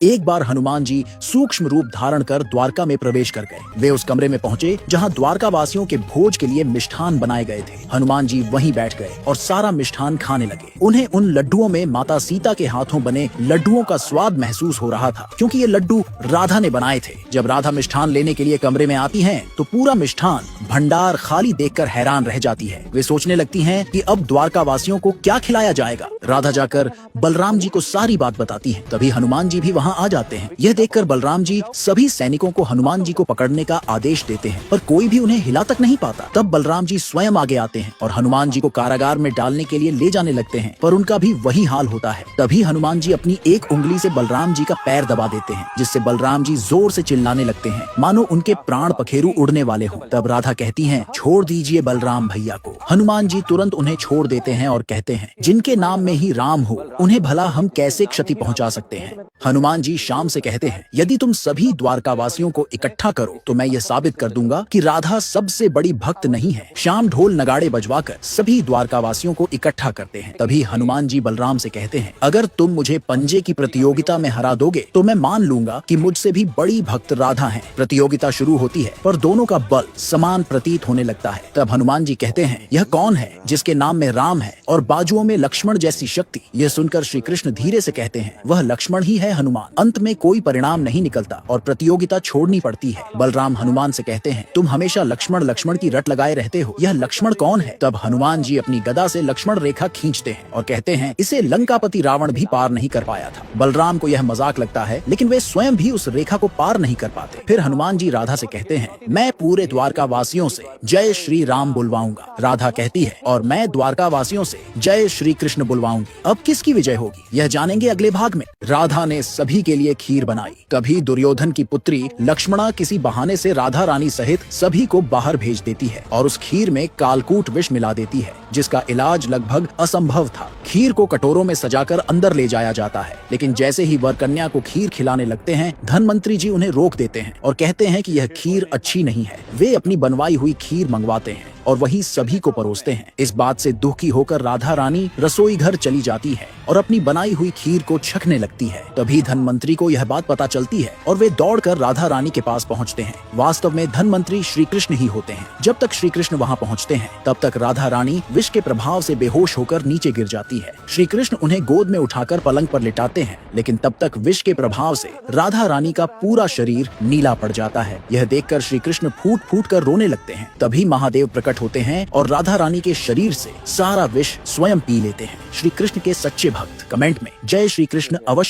एक बार हनुमान जी सूक्ष्म रूप धारण कर द्वारका में प्रवेश कर गए। वे उस कमरे में पहुंचे जहां द्वारका वासियों के भोज के लिए मिष्ठान बनाए गए थे। हनुमान जी वहीं बैठ गए और सारा मिष्ठान खाने लगे। उन्हें उन लड्डुओं में माता सीता के हाथों बने लड्डुओं का स्वाद महसूस हो रहा था, क्योंकि ये लड्डू राधा ने बनाए थे। जब राधा मिष्ठान लेने के लिए कमरे में आती हैं, तो पूरा मिष्ठान भंडार खाली देखकर हैरान रह जाती है। वे सोचने लगती हैं कि अब द्वारका वासियों को क्या खिलाया जाएगा। राधा जाकर बलराम जी को सारी बात बताती है। तभी हनुमान जी भी वहाँ आ जाते हैं। यह देखकर बलराम जी सभी सैनिकों को हनुमान जी को पकड़ने का आदेश देते हैं, पर कोई भी उन्हें हिला तक नहीं पाता। तब बलराम जी स्वयं आगे आते हैं और हनुमान जी को कारागार में डालने के लिए ले जाने लगते हैं, पर उनका भी वही हाल होता है। तभी हनुमान जी अपनी एक उंगली से बलराम जी का पैर दबा देते हैं, जिससे बलराम जी जोर से चिल्लाने लगते हैं, मानो उनके प्राण पखेरु उड़ने वाले हों। तब राधा कहती हैं, छोड़ दीजिए बलराम भैया को। हनुमान जी तुरंत उन्हें छोड़ देते हैं और कहते हैं, जिनके नाम में ही राम हो, उन्हें भला हम कैसे क्षति पहुंचा सकते हैं। हनुमान जी शाम से कहते हैं, यदि तुम सभी द्वारका वासियों को इकट्ठा करो तो मैं ये साबित कर दूंगा कि राधा सबसे बड़ी भक्त नहीं है। शाम ढोल नगाड़े बजवाकर सभी द्वारका वासियों को इकट्ठा करते हैं। तभी हनुमान जी बलराम से कहते हैं, अगर तुम मुझे पंजे की प्रतियोगिता में हरा दोगे तो मैं मान लूंगा कि मुझसे भी बड़ी भक्त राधा है। प्रतियोगिता शुरू होती है, पर दोनों का बल समान प्रतीत होने लगता है। तब हनुमान जी कहते हैं, यह कौन है जिसके नाम में राम है और बाजुओं में लक्ष्मण जैसी शक्ति। यह सुनकर श्री कृष्ण धीरे से कहते हैं, वह लक्ष्मण ही है हनुमान। अंत में कोई परिणाम नहीं निकलता और प्रतियोगिता छोड़नी पड़ती है। बलराम हनुमान से कहते हैं, तुम हमेशा लक्ष्मण लक्ष्मण की रट लगाए रहते हो, यह लक्ष्मण कौन है। तब हनुमान जी अपनी गदा से लक्ष्मण रेखा खींचते हैं और कहते हैं, इसे लंकापति रावण भी पार नहीं कर पाया था। बलराम को यह मजाक लगता है, लेकिन वे स्वयं भी उस रेखा को पार नहीं कर पाते। फिर हनुमान जी राधा से कहते हैं, मैं पूरे द्वारका वासियों से जय श्री राम बुलवाऊंगा। राधा कहती है, और मैं द्वारका वासियों से जय श्री कृष्ण बुलवाऊंगी। अब किसकी विजय होगी यह जानेंगे अगले भाग में। राधा ने सभी के लिए खीर बनाई। तभी दुर्योधन की पुत्री लक्ष्मणा किसी बहाने से राधा रानी सहित सभी को बाहर भेज देती है और उस खीर में कालकूट विष मिला देती है, जिसका इलाज लगभग असंभव था। खीर को कटोरों में सजाकर अंदर ले जाया जाता है, लेकिन जैसे ही वर कन्या को खीर खिलाने लगते हैं, धनमंत्री जी उन्हें रोक देते हैं और कहते हैं कि यह खीर अच्छी नहीं है। वे अपनी बनवाई हुई खीर मंगवाते हैं और वही सभी को परोसते हैं। इस बात से दुखी होकर राधा रानी रसोई घर चली जाती है और अपनी बनाई हुई खीर को छकने लगती है। तभी धनमंत्री को यह बात पता चलती है और वे दौड़कर राधा रानी के पास पहुंचते हैं। वास्तव में धनमंत्री श्री कृष्ण ही होते हैं। जब तक श्री कृष्ण वहां पहुंचते हैं, तब तक राधा रानी विष के प्रभाव से बेहोश होकर नीचे गिर जाती है। श्री कृष्ण उन्हें गोद में उठाकर पलंग पर लिटाते हैं, लेकिन तब तक विष के प्रभाव से राधा रानी का पूरा शरीर नीला पड़ जाता है। यह देखकर श्री कृष्ण फूट फूट कर रोने लगते हैं। तभी महादेव प्रकट होते हैं और राधा रानी के शरीर से सारा विष स्वयं पी लेते हैं। श्री कृष्ण के सच्चे भक्त कमेंट में जय श्री कृष्ण अवश्य